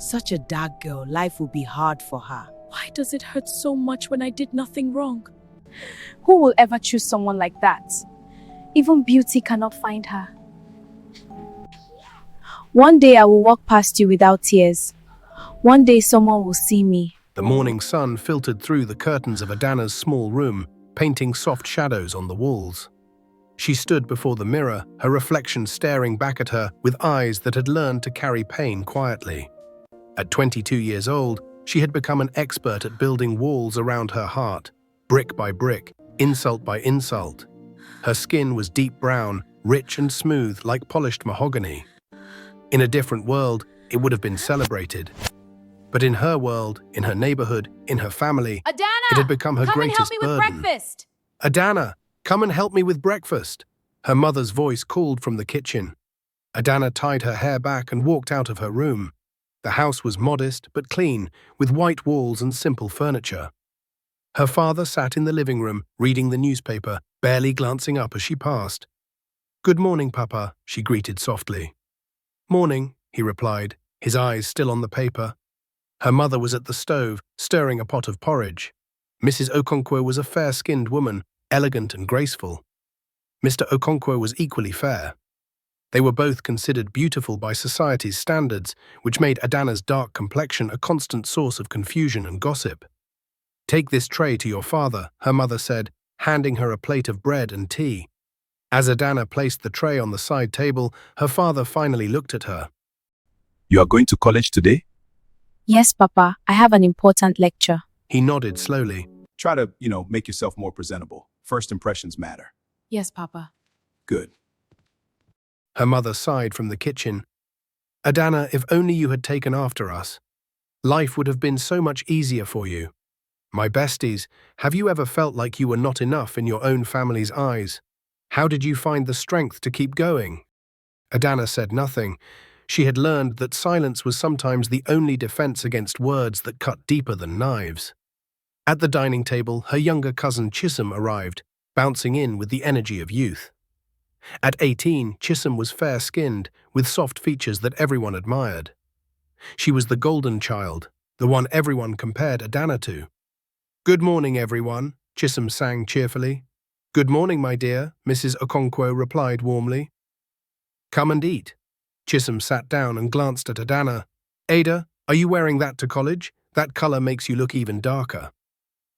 Such a dark girl, life will be hard for her. Why does it hurt so much when I did nothing wrong? Who will ever choose someone like that? Even beauty cannot find her. One day I will walk past you without tears. One day someone will see me. The morning sun filtered through the curtains of Adana's small room, painting soft shadows on the walls. She stood before the mirror, her reflection staring back at her with eyes that had learned to carry pain quietly. At 22 years old, she had become an expert at building walls around her heart, brick by brick, insult by insult. Her skin was deep brown, rich and smooth like polished mahogany. In a different world, it would have been celebrated. But in her world, in her neighborhood, in her family, Adana, it had become her come and greatest help me with burden. breakfast. Adana, come and help me with breakfast. Her mother's voice called from the kitchen. Adana tied her hair back and walked out of her room. The house was modest but clean, with white walls and simple furniture. Her father sat in the living room, reading the newspaper, barely glancing up as she passed. "Good morning, Papa," she greeted softly. "Morning," he replied, his eyes still on the paper. Her mother was at the stove, stirring a pot of porridge. Mrs. Okonkwo was a fair-skinned woman, elegant and graceful. Mr. Okonkwo was equally fair. They were both considered beautiful by society's standards, which made Adana's dark complexion a constant source of confusion and gossip. "Take this tray to your father," her mother said, handing her a plate of bread and tea. As Adana placed the tray on the side table, her father finally looked at her. You are going to college today? Yes, Papa, I have an important lecture. He nodded slowly. Try to, make yourself more presentable. First impressions matter. Yes, Papa. Good. Her mother sighed from the kitchen. "Adana, if only you had taken after us. Life would have been so much easier for you. My besties, have you ever felt like you were not enough in your own family's eyes? How did you find the strength to keep going?" Adana said nothing. She had learned that silence was sometimes the only defense against words that cut deeper than knives. At the dining table, her younger cousin Chisholm arrived, bouncing in with the energy of youth. At 18, Chisholm was fair-skinned, with soft features that everyone admired. She was the golden child, the one everyone compared Adana to. "Good morning, everyone," Chisholm sang cheerfully. "Good morning, my dear," Mrs. Okonkwo replied warmly. "Come and eat." Chisholm sat down and glanced at Adana. "Ada, are you wearing that to college? That color makes you look even darker."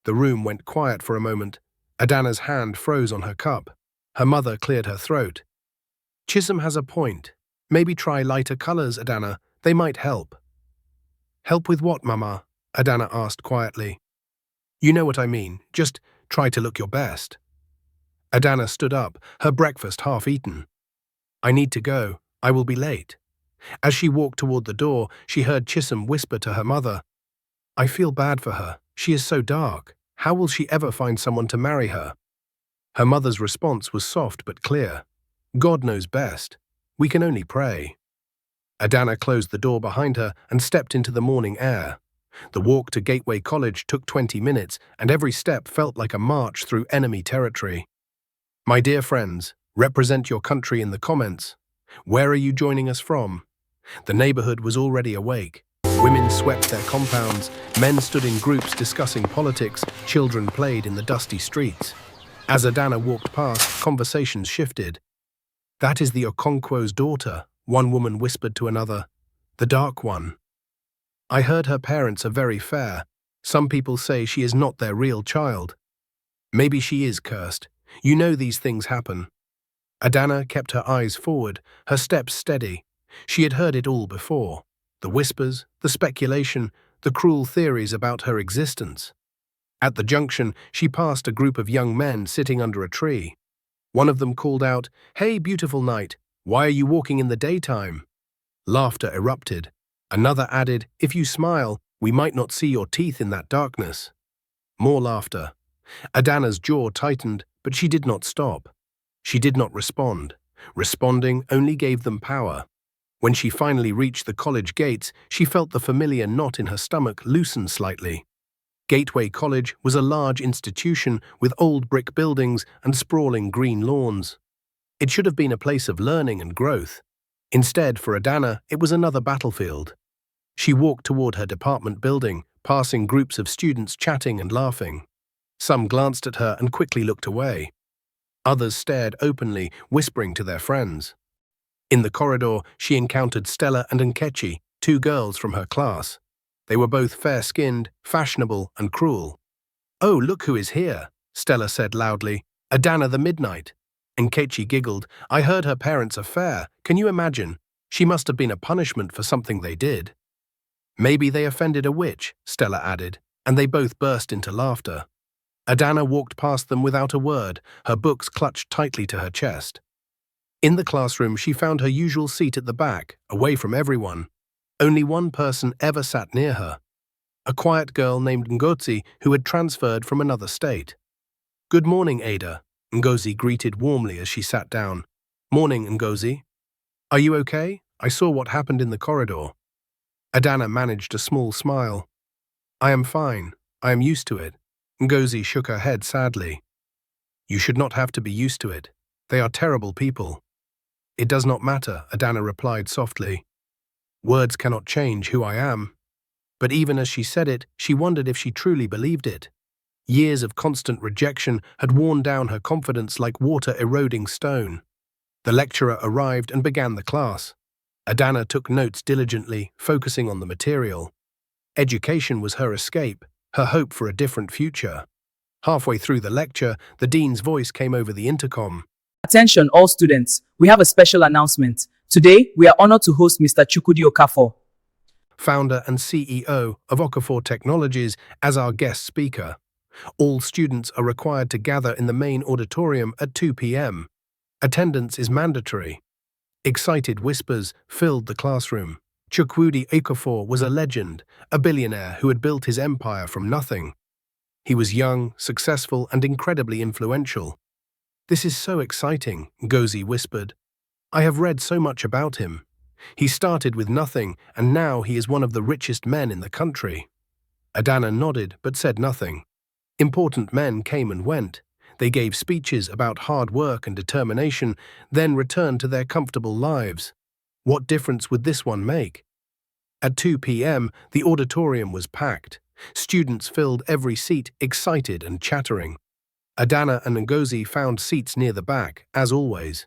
The room went quiet for a moment. Adana's hand froze on her cup. Her mother cleared her throat. "Chisholm has a point. Maybe try lighter colors, Adana. They might help." "Help with what, Mama?" Adana asked quietly. "You know what I mean. Just try to look your best." Adana stood up, her breakfast half eaten. "I need to go. I will be late." As she walked toward the door, she heard Chisholm whisper to her mother, "I feel bad for her. She is so dark. How will she ever find someone to marry her?" Her mother's response was soft but clear. "God knows best. We can only pray." Adana closed the door behind her and stepped into the morning air. The walk to Gateway College took 20 minutes, and every step felt like a march through enemy territory. My dear friends, represent your country in the comments. Where are you joining us from? The neighborhood was already awake. Women swept their compounds, men stood in groups discussing politics, children played in the dusty streets. As Adana walked past, conversations shifted. "That is the Okonkwo's daughter," one woman whispered to another. "The dark one. I heard her parents are very fair. Some people say she is not their real child. Maybe she is cursed. You know these things happen." Adana kept her eyes forward, her steps steady. She had heard it all before. The whispers, the speculation, the cruel theories about her existence. At the junction, she passed a group of young men sitting under a tree. One of them called out, "Hey, beautiful night, why are you walking in the daytime?" Laughter erupted. Another added, "If you smile, we might not see your teeth in that darkness." More laughter. Adana's jaw tightened, but she did not stop. She did not respond. Responding only gave them power. When she finally reached the college gates, she felt the familiar knot in her stomach loosen slightly. Gateway College was a large institution with old brick buildings and sprawling green lawns. It should have been a place of learning and growth. Instead, for Adana, it was another battlefield. She walked toward her department building, passing groups of students chatting and laughing. Some glanced at her and quickly looked away. Others stared openly, whispering to their friends. In the corridor, she encountered Stella and Nkechi, two girls from her class. They were both fair-skinned, fashionable, and cruel. "Oh, look who is here," Stella said loudly. "Adana the Midnight." Nkechi giggled. "I heard her parents are fair. Can you imagine? She must have been a punishment for something they did." "Maybe they offended a witch," Stella added, and they both burst into laughter. Adana walked past them without a word, her books clutched tightly to her chest. In the classroom, she found her usual seat at the back, away from everyone. Only one person ever sat near her. A quiet girl named Ngozi who had transferred from another state. "Good morning, Ada," Ngozi greeted warmly as she sat down. "Morning, Ngozi. Are you okay? I saw what happened in the corridor." Adana managed a small smile. "I am fine. I am used to it." Ngozi shook her head sadly. "You should not have to be used to it. They are terrible people." "It does not matter," Adana replied softly. "Words cannot change who I am." But even as she said it, she wondered if she truly believed it. Years of constant rejection had worn down her confidence like water eroding stone. The lecturer arrived and began the class. Adana took notes diligently, focusing on the material. Education was her escape, her hope for a different future. Halfway through the lecture, the dean's voice came over the intercom. Attention all students, we have a special announcement. Today, we are honored to host Mr. Chukwudi Okafor, founder and CEO of Okafor Technologies, as our guest speaker. All students are required to gather in the main auditorium at 2 p.m. Attendance is mandatory. Excited whispers filled the classroom. Chukwudi Okafor was a legend, a billionaire who had built his empire from nothing. He was young, successful, and incredibly influential. "This is so exciting," Ngozi whispered. "I have read so much about him. He started with nothing, and now he is one of the richest men in the country." Adana nodded but said nothing. Important men came and went. They gave speeches about hard work and determination, then returned to their comfortable lives. What difference would this one make? At 2 p.m., the auditorium was packed. Students filled every seat, excited and chattering. Adana and Ngozi found seats near the back, as always.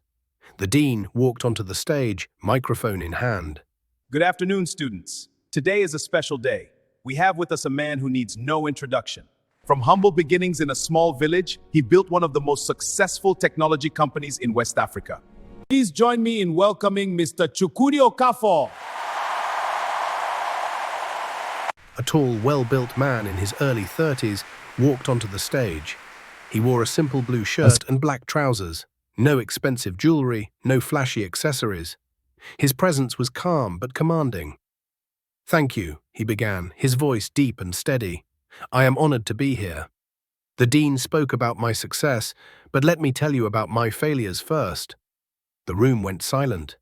The dean walked onto the stage, microphone in hand. Good afternoon, students. Today is a special day. We have with us a man who needs no introduction. From humble beginnings in a small village, he built one of the most successful technology companies in West Africa. Please join me in welcoming Mr. Chukwudi Okafor. A tall, well-built man in his early 30s walked onto the stage. He wore a simple blue shirt and black trousers. No expensive jewelry, no flashy accessories. His presence was calm but commanding. "Thank you," he began, his voice deep and steady. "I am honored to be here. The dean spoke about my success, but let me tell you about my failures first." The room went silent.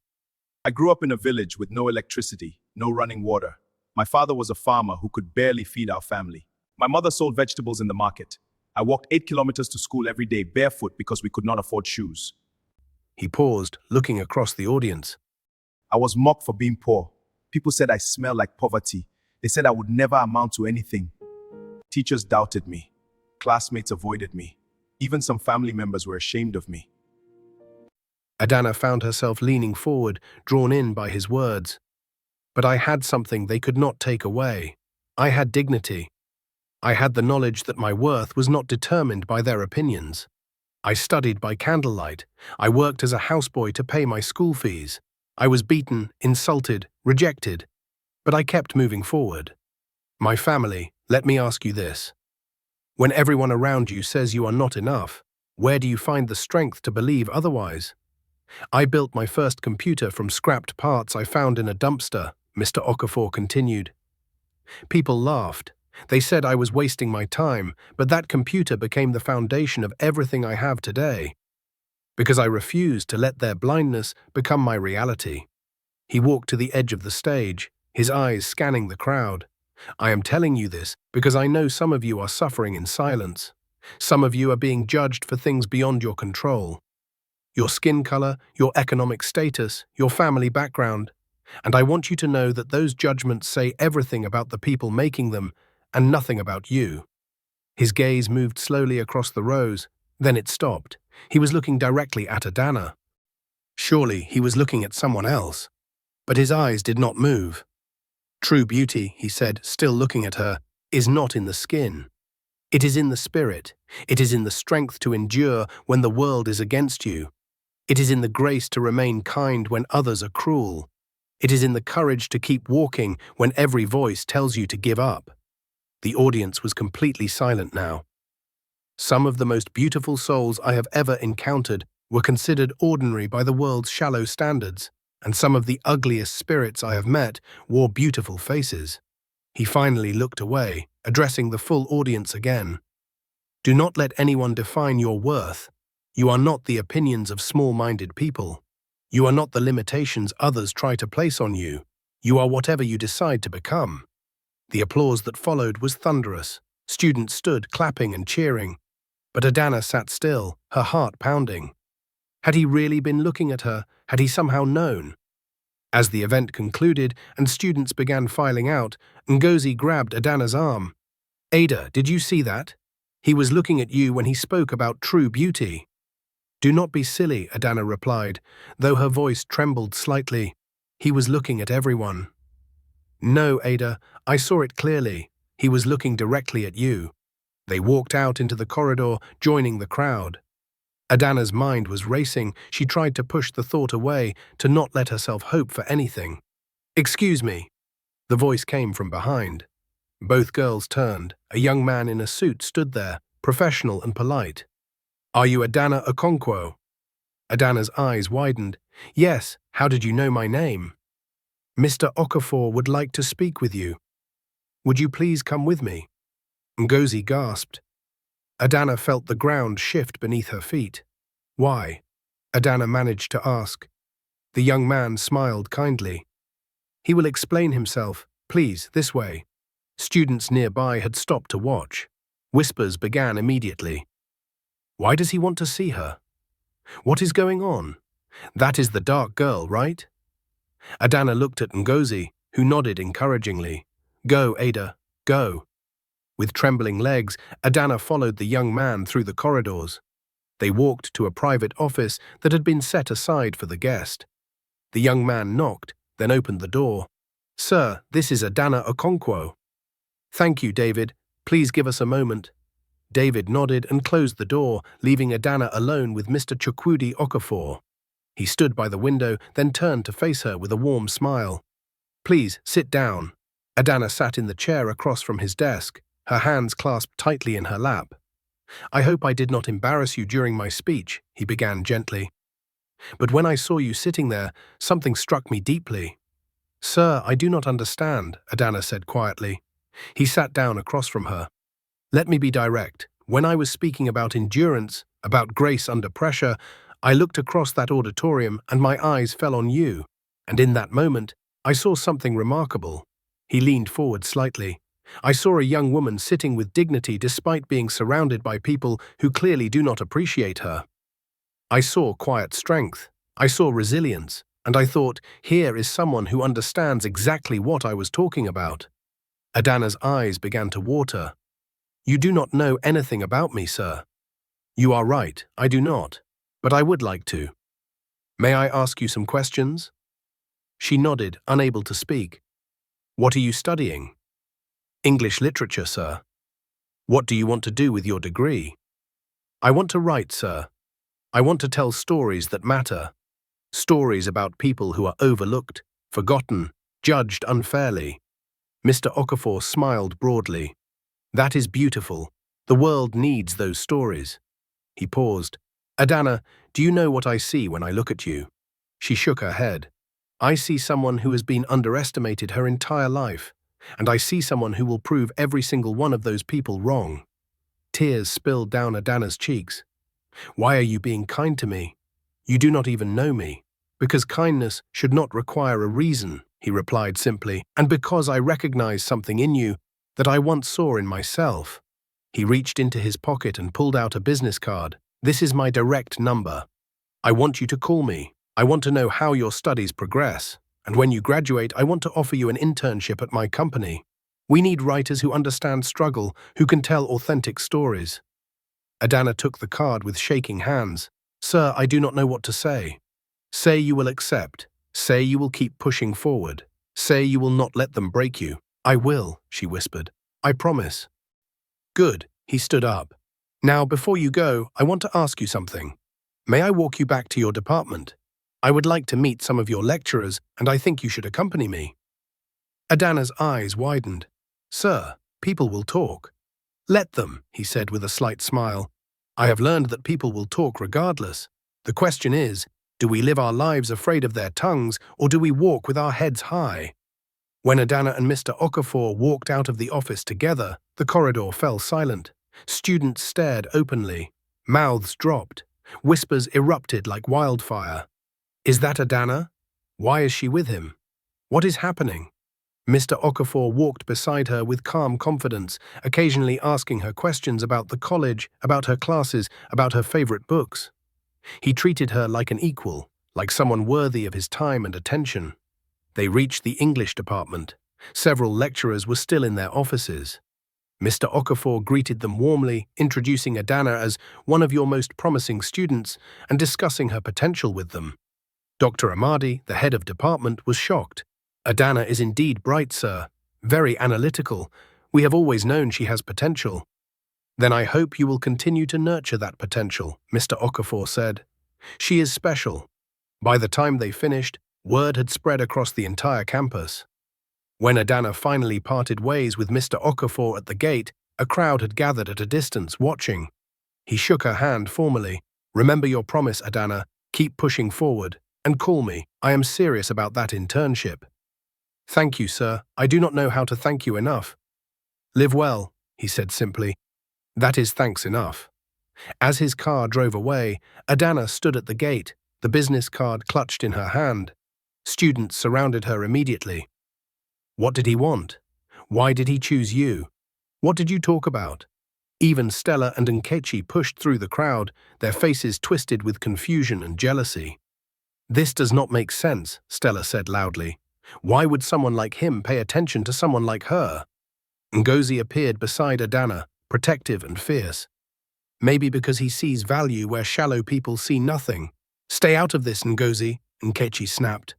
I grew up in a village with no electricity, no running water. My father was a farmer who could barely feed our family. My mother sold vegetables in the market. I walked 8 kilometers to school every day barefoot because we could not afford shoes. He paused, looking across the audience. I was mocked for being poor. People said I smelled like poverty. They said I would never amount to anything. Teachers doubted me. Classmates avoided me. Even some family members were ashamed of me. Adana found herself leaning forward, drawn in by his words. But I had something they could not take away. I had dignity. I had the knowledge that my worth was not determined by their opinions. I studied by candlelight. I worked as a houseboy to pay my school fees. I was beaten, insulted, rejected. But I kept moving forward. My family, let me ask you this. When everyone around you says you are not enough, where do you find the strength to believe otherwise? I built my first computer from scrapped parts I found in a dumpster, Mr. Okafor continued. People laughed. They said I was wasting my time, but that computer became the foundation of everything I have today. Because I refused to let their blindness become my reality. He walked to the edge of the stage, his eyes scanning the crowd. I am telling you this because I know some of you are suffering in silence. Some of you are being judged for things beyond your control. Your skin color, your economic status, your family background. And I want you to know that those judgments say everything about the people making them and nothing about you. His gaze moved slowly across the rows, then it stopped. He was looking directly at Adana. Surely he was looking at someone else. But his eyes did not move. True beauty, he said, still looking at her, is not in the skin. It is in the spirit. It is in the strength to endure when the world is against you. It is in the grace to remain kind when others are cruel. It is in the courage to keep walking when every voice tells you to give up. The audience was completely silent now. Some of the most beautiful souls I have ever encountered were considered ordinary by the world's shallow standards, and some of the ugliest spirits I have met wore beautiful faces. He finally looked away, addressing the full audience again. Do not let anyone define your worth. You are not the opinions of small-minded people. You are not the limitations others try to place on you. You are whatever you decide to become. The applause that followed was thunderous. Students stood clapping and cheering. But Adana sat still, her heart pounding. Had he really been looking at her? Had he somehow known? As the event concluded and students began filing out, Ngozi grabbed Adana's arm. Ada, did you see that? He was looking at you when he spoke about true beauty. Do not be silly, Adana replied, though her voice trembled slightly. He was looking at everyone. No, Ada, I saw it clearly. He was looking directly at you. They walked out into the corridor, joining the crowd. Adana's mind was racing. She tried to push the thought away, to not let herself hope for anything. Excuse me. The voice came from behind. Both girls turned. A young man in a suit stood there, professional and polite. Are you Adana Okonkwo? Adana's eyes widened. Yes, how did you know my name? Mr. Okafor would like to speak with you. Would you please come with me? Ngozi gasped. Adana felt the ground shift beneath her feet. Why? Adana managed to ask. The young man smiled kindly. He will explain himself. Please, this way. Students nearby had stopped to watch. Whispers began immediately. Why does he want to see her? What is going on? That is the dark girl, right? Adana looked at Ngozi, who nodded encouragingly. Go, Ada, go. With trembling legs, Adana followed the young man through the corridors. They walked to a private office that had been set aside for the guest. The young man knocked, then opened the door. Sir, this is Adana Okonkwo. Thank you, David. Please give us a moment. David nodded and closed the door, leaving Adana alone with Mr. Chukwudi Okafor. He stood by the window, then turned to face her with a warm smile. Please, sit down. Adana sat in the chair across from his desk, her hands clasped tightly in her lap. I hope I did not embarrass you during my speech, he began gently. But when I saw you sitting there, something struck me deeply. Sir, I do not understand, Adana said quietly. He sat down across from her. Let me be direct. When I was speaking about endurance, about grace under pressure, I looked across that auditorium and my eyes fell on you. And in that moment, I saw something remarkable. He leaned forward slightly. I saw a young woman sitting with dignity despite being surrounded by people who clearly do not appreciate her. I saw quiet strength. I saw resilience. And I thought, here is someone who understands exactly what I was talking about. Adana's eyes began to water. You do not know anything about me, sir. You are right, I do not. But I would like to. May I ask you some questions? She nodded, unable to speak. What are you studying? English literature, sir. What do you want to do with your degree? I want to write, sir. I want to tell stories that matter. Stories about people who are overlooked, forgotten, judged unfairly. Mr. Okafor smiled broadly. That is beautiful. The world needs those stories. He paused. Adana, do you know what I see when I look at you? She shook her head. I see someone who has been underestimated her entire life, and I see someone who will prove every single one of those people wrong. Tears spilled down Adana's cheeks. Why are you being kind to me? You do not even know me. Because kindness should not require a reason, he replied simply, and because I recognize something in you that I once saw in myself. He reached into his pocket and pulled out a business card. This is my direct number. I want you to call me. I want to know how your studies progress. And when you graduate, I want to offer you an internship at my company. We need writers who understand struggle, who can tell authentic stories." Adana took the card with shaking hands. "Sir, I do not know what to say." "Say you will accept. Say you will keep pushing forward. Say you will not let them break you." "I will," she whispered. "I promise." "Good," he stood up. "Now, before you go, I want to ask you something. May I walk you back to your department? I would like to meet some of your lecturers, and I think you should accompany me." Adana's eyes widened. "Sir, people will talk." "Let them," he said with a slight smile. "I have learned that people will talk regardless. The question is, do we live our lives afraid of their tongues, or do we walk with our heads high?" When Adana and Mr. Okafor walked out of the office together, the corridor fell silent. Students stared openly. Mouths dropped. Whispers erupted like wildfire. "Is that Adana? Why is she with him? What is happening?" Mr. Okafor walked beside her with calm confidence, occasionally asking her questions about the college, about her classes, about her favorite books. He treated her like an equal, like someone worthy of his time and attention. They reached the English department. Several lecturers were still in their offices. Mr. Okafor greeted them warmly, introducing Adana as one of your most promising students and discussing her potential with them. Dr. Amadi, the head of department, was shocked. "Adana is indeed bright, sir. Very analytical. We have always known she has potential." "Then I hope you will continue to nurture that potential," Mr. Okafor said. "She is special." By the time they finished, word had spread across the entire campus. When Adana finally parted ways with Mr. Okafor at the gate, a crowd had gathered at a distance, watching. He shook her hand formally. "Remember your promise, Adana. Keep pushing forward. And call me. I am serious about that internship." "Thank you, sir. I do not know how to thank you enough." "Live well," he said simply. "That is thanks enough." As his car drove away, Adana stood at the gate, the business card clutched in her hand. Students surrounded her immediately. What did he want? Why did he choose you? What did you talk about? Even Stella and Nkechi pushed through the crowd, their faces twisted with confusion and jealousy. "This does not make sense," Stella said loudly. "Why would someone like him pay attention to someone like her?" Ngozi appeared beside Adana, protective and fierce. "Maybe because he sees value where shallow people see nothing." "Stay out of this, Ngozi," Nkechi snapped.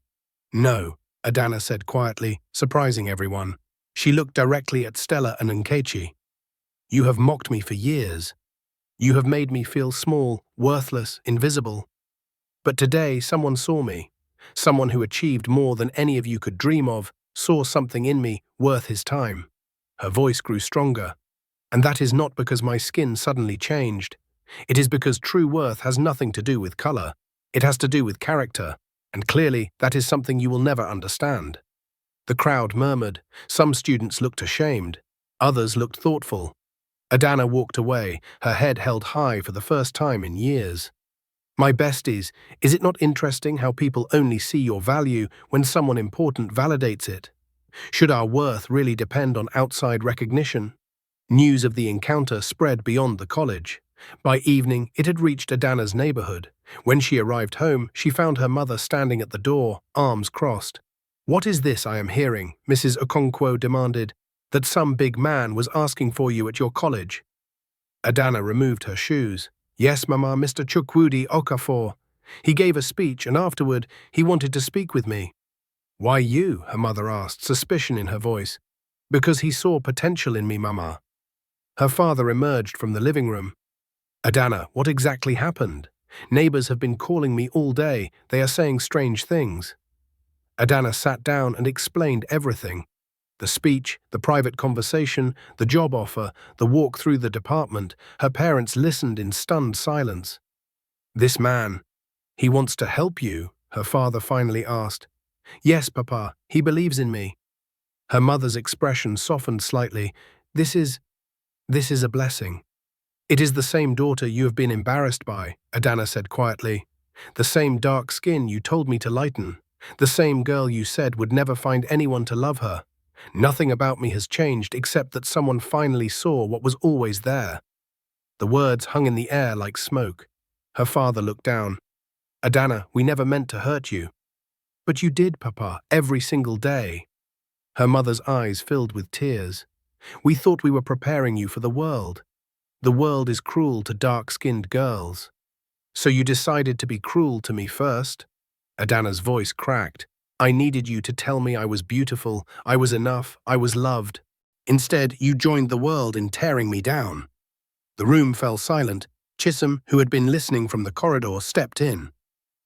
"No," Adana said quietly, surprising everyone. She looked directly at Stella and Nkechi. "You have mocked me for years. You have made me feel small, worthless, invisible. But today someone saw me. Someone who achieved more than any of you could dream of, saw something in me worth his time." Her voice grew stronger. "And that is not because my skin suddenly changed. It is because true worth has nothing to do with color. It has to do with character. And clearly, that is something you will never understand." The crowd murmured. Some students looked ashamed. Others looked thoughtful. Adana walked away, her head held high for the first time in years. "My besties, is it not interesting how people only see your value when someone important validates it? Should our worth really depend on outside recognition?" News of the encounter spread beyond the college. By evening, it had reached Adana's neighborhood. When she arrived home, she found her mother standing at the door, arms crossed. "What is this I am hearing?" Mrs. Okonkwo demanded. "That some big man was asking for you at your college." Adana removed her shoes. "Yes, Mama, Mr. Chukwudi Okafor. He gave a speech, and afterward, he wanted to speak with me." "Why you?" her mother asked, suspicion in her voice. "Because he saw potential in me, Mama." Her father emerged from the living room. "Adana, what exactly happened? Neighbors have been calling me all day. They are saying strange things." Adana sat down and explained everything. The speech, the private conversation, the job offer, the walk through the department. Her parents listened in stunned silence. "This man, he wants to help you?" her father finally asked. "Yes, Papa, he believes in me." Her mother's expression softened slightly. This is a blessing." "It is the same daughter you have been embarrassed by," Adana said quietly. "The same dark skin you told me to lighten. The same girl you said would never find anyone to love her. Nothing about me has changed except that someone finally saw what was always there." The words hung in the air like smoke. Her father looked down. "Adana, we never meant to hurt you." But you did, Papa, every single day. Her mother's eyes filled with tears. We thought we were preparing you for the world. The world is cruel to dark-skinned girls. So you decided to be cruel to me first? Adana's voice cracked. I needed you to tell me I was beautiful, I was enough, I was loved. Instead, you joined the world in tearing me down. The room fell silent. Chisholm, who had been listening from the corridor, stepped in.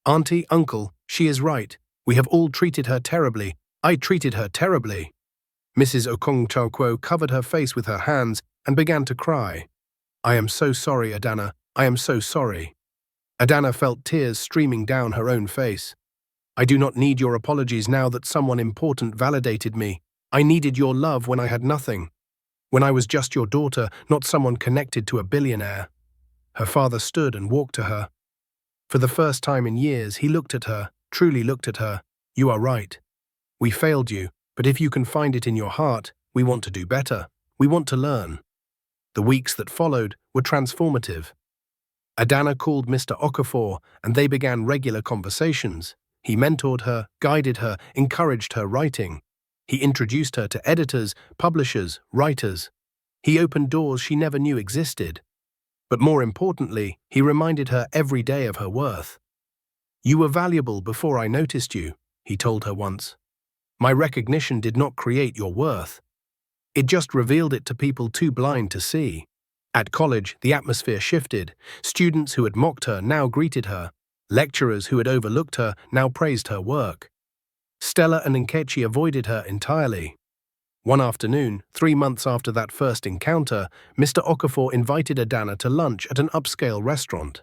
Auntie, uncle, she is right. We have all treated her terribly. I treated her terribly. Mrs. Okongchakwo covered her face with her hands and began to cry. I am so sorry, Adana. I am so sorry. Adana felt tears streaming down her own face. I do not need your apologies now that someone important validated me. I needed your love when I had nothing. When I was just your daughter, not someone connected to a billionaire. Her father stood and walked to her. For the first time in years, he looked at her, truly looked at her. You are right. We failed you, but if you can find it in your heart, we want to do better. We want to learn. The weeks that followed were transformative. Adana called Mr. Okafor, and they began regular conversations. He mentored her, guided her, encouraged her writing. He introduced her to editors, publishers, writers. He opened doors she never knew existed. But more importantly, he reminded her every day of her worth. You were valuable before I noticed you, he told her once. My recognition did not create your worth. It just revealed it to people too blind to see. At college, the atmosphere shifted. Students who had mocked her now greeted her. Lecturers who had overlooked her now praised her work. Stella and Nkechi avoided her entirely. One afternoon, 3 months after that first encounter, Mr. Okafor invited Adana to lunch at an upscale restaurant.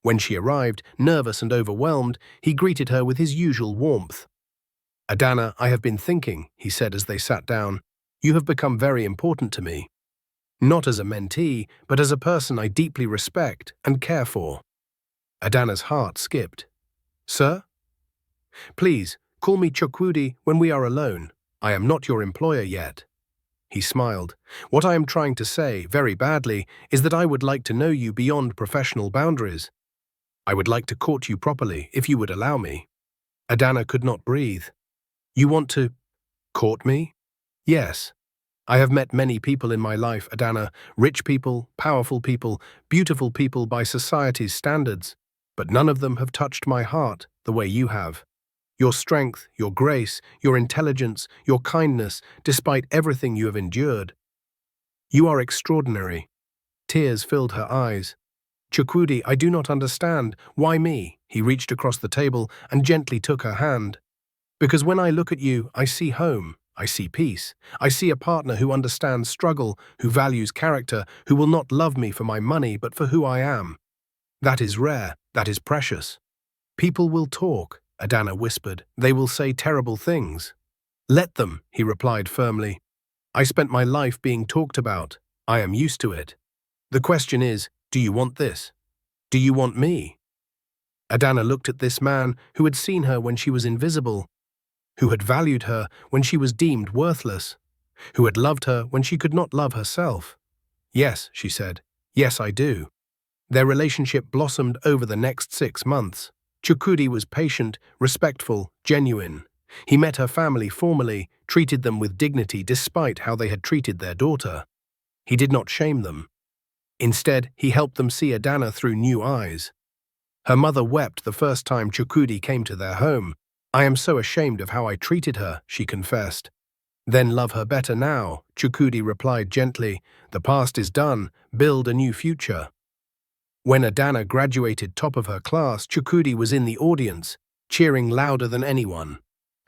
When she arrived, nervous and overwhelmed, he greeted her with his usual warmth. Adana, I have been thinking, he said as they sat down. You have become very important to me. Not as a mentee, but as a person I deeply respect and care for. Adana's heart skipped. Sir? Please, call me Chukwudi when we are alone. I am not your employer yet. He smiled. What I am trying to say, very badly, is that I would like to know you beyond professional boundaries. I would like to court you properly, if you would allow me. Adana could not breathe. You want to court me? Yes. I have met many people in my life, Adana, rich people, powerful people, beautiful people by society's standards, but none of them have touched my heart the way you have. Your strength, your grace, your intelligence, your kindness, despite everything you have endured. You are extraordinary. Tears filled her eyes. Chukwudi, I do not understand. Why me? He reached across the table and gently took her hand. Because when I look at you, I see home. I see peace. I see a partner who understands struggle, who values character, who will not love me for my money but for who I am. That is rare. That is precious. People will talk, Adana whispered. They will say terrible things. Let them, he replied firmly. I spent my life being talked about. I am used to it. The question is, do you want this? Do you want me? Adana looked at this man who had seen her when she was invisible, who had valued her when she was deemed worthless, who had loved her when she could not love herself. Yes, she said. Yes, I do. Their relationship blossomed over the next 6 months. Chukwudi was patient, respectful, genuine. He met her family formally, treated them with dignity despite how they had treated their daughter. He did not shame them. Instead, he helped them see Adana through new eyes. Her mother wept the first time Chukwudi came to their home. I am so ashamed of how I treated her, she confessed. Then love her better now, Chukwudi replied gently. The past is done, build a new future. When Adana graduated top of her class, Chukwudi was in the audience, cheering louder than anyone.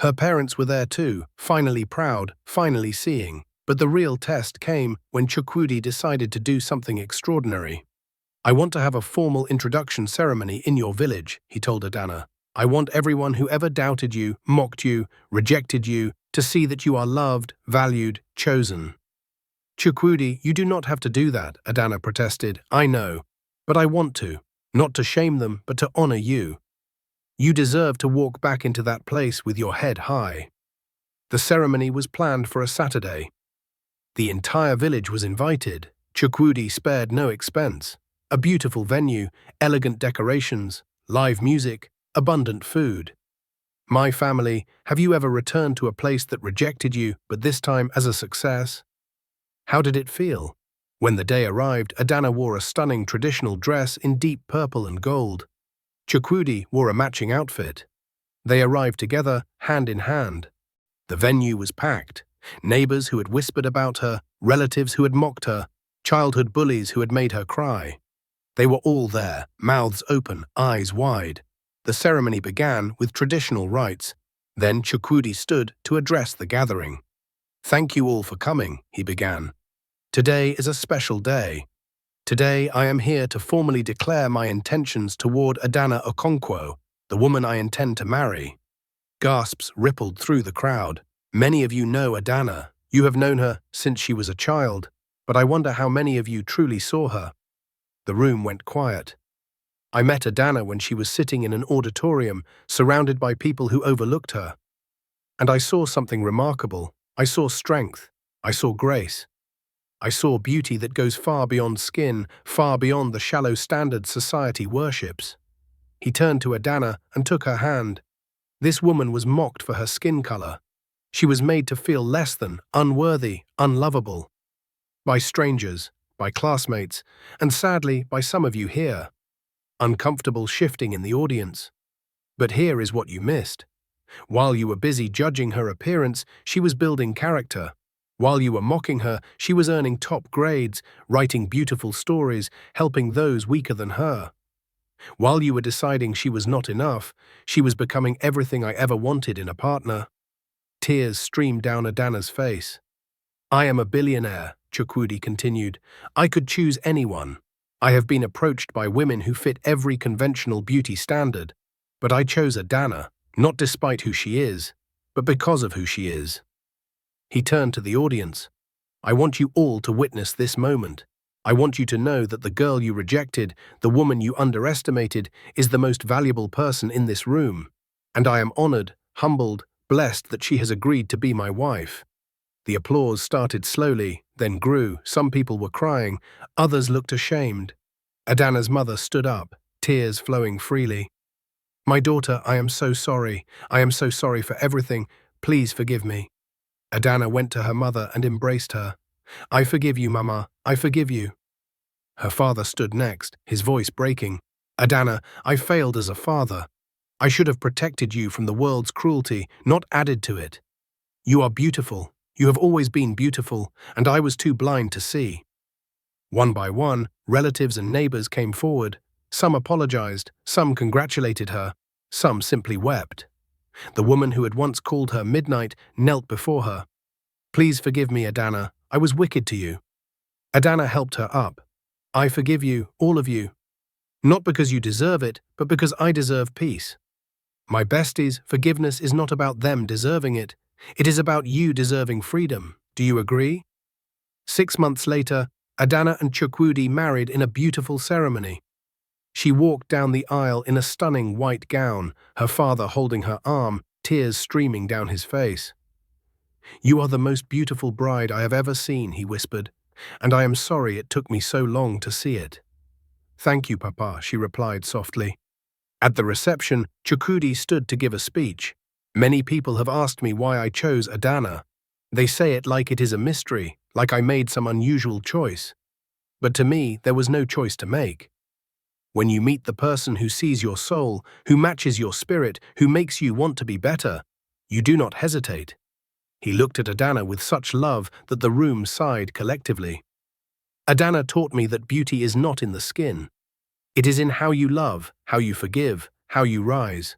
Her parents were there too, finally proud, finally seeing. But the real test came when Chukwudi decided to do something extraordinary. I want to have a formal introduction ceremony in your village, he told Adana. I want everyone who ever doubted you, mocked you, rejected you, to see that you are loved, valued, chosen. Chukwudi, you do not have to do that, Adana protested. I know. But I want to. Not to shame them, but to honor you. You deserve to walk back into that place with your head high. The ceremony was planned for a Saturday. The entire village was invited. Chukwudi spared no expense. A beautiful venue, elegant decorations, live music, abundant food. My family, have you ever returned to a place that rejected you, but this time as a success? How did it feel? When the day arrived, Adana wore a stunning traditional dress in deep purple and gold. Chukwudi wore a matching outfit. They arrived together, hand in hand. The venue was packed. Neighbors who had whispered about her, relatives who had mocked her, childhood bullies who had made her cry. They were all there, mouths open, eyes wide. The ceremony began with traditional rites. Then Chukwudi stood to address the gathering. "Thank you all for coming," he began. "Today is a special day. Today I am here to formally declare my intentions toward Adana Okonkwo, the woman I intend to marry." Gasps rippled through the crowd. Many of you know Adana. You have known her since she was a child, but I wonder how many of you truly saw her. The room went quiet. I met Adana when she was sitting in an auditorium, surrounded by people who overlooked her. And I saw something remarkable. I saw strength. I saw grace. I saw beauty that goes far beyond skin, far beyond the shallow standards society worships. He turned to Adana and took her hand. This woman was mocked for her skin color. She was made to feel less than, unworthy, unlovable. By strangers, by classmates, and sadly, by some of you here. Uncomfortable shifting in the audience. But here is what you missed. While you were busy judging her appearance, she was building character. While you were mocking her, she was earning top grades, writing beautiful stories, helping those weaker than her. While you were deciding she was not enough, she was becoming everything I ever wanted in a partner. Tears streamed down Adana's face. "I am a billionaire," Chukwudi continued. "I could choose anyone. I have been approached by women who fit every conventional beauty standard, but I chose Adana, not despite who she is, but because of who she is." He turned to the audience. "I want you all to witness this moment. I want you to know that the girl you rejected, the woman you underestimated, is the most valuable person in this room, and I am honored, humbled, blessed that she has agreed to be my wife." The applause started slowly, then grew. Some people were crying, others looked ashamed. Adana's mother stood up, tears flowing freely. "My daughter, I am so sorry. I am so sorry for everything. Please forgive me." Adana went to her mother and embraced her. "I forgive you, Mama. I forgive you." Her father stood next, his voice breaking. "Adana, I failed as a father. I should have protected you from the world's cruelty, not added to it. You are beautiful. You have always been beautiful, and I was too blind to see." One by one, relatives and neighbors came forward. Some apologized, some congratulated her, some simply wept. The woman who had once called her Midnight knelt before her. "Please forgive me, Adana. I was wicked to you." Adana helped her up. "I forgive you, all of you. Not because you deserve it, but because I deserve peace. My besties, forgiveness is not about them deserving it. It is about you deserving freedom. Do you agree?" 6 months later, Adana and Chukwudi married in a beautiful ceremony. She walked down the aisle in a stunning white gown, her father holding her arm, tears streaming down his face. "You are the most beautiful bride I have ever seen," he whispered, "and I am sorry it took me so long to see it." "Thank you, Papa," she replied softly. At the reception, Chukwudi stood to give a speech. "Many people have asked me why I chose Adana. They say it like it is a mystery, like I made some unusual choice. But to me, there was no choice to make. When you meet the person who sees your soul, who matches your spirit, who makes you want to be better, you do not hesitate." He looked at Adana with such love that the room sighed collectively. "Adana taught me that beauty is not in the skin. It is in how you love, how you forgive, how you rise.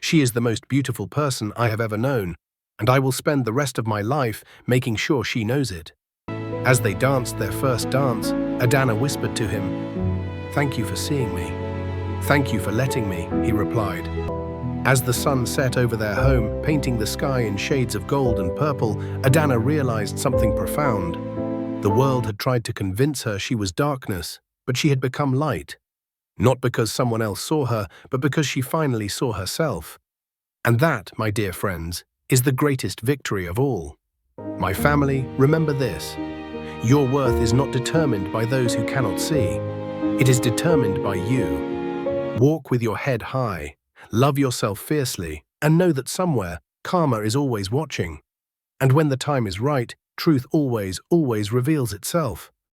She is the most beautiful person I have ever known, and I will spend the rest of my life making sure she knows it." As they danced their first dance, Adana whispered to him, "Thank you for seeing me. Thank you for letting me," he replied. As the sun set over their home, painting the sky in shades of gold and purple, Adana realized something profound. The world had tried to convince her she was darkness, but she had become light. Not because someone else saw her, but because she finally saw herself. And that, my dear friends, is the greatest victory of all. My family, remember this. Your worth is not determined by those who cannot see. It is determined by you. Walk with your head high, love yourself fiercely, and know that somewhere, karma is always watching. And when the time is right, truth always reveals itself.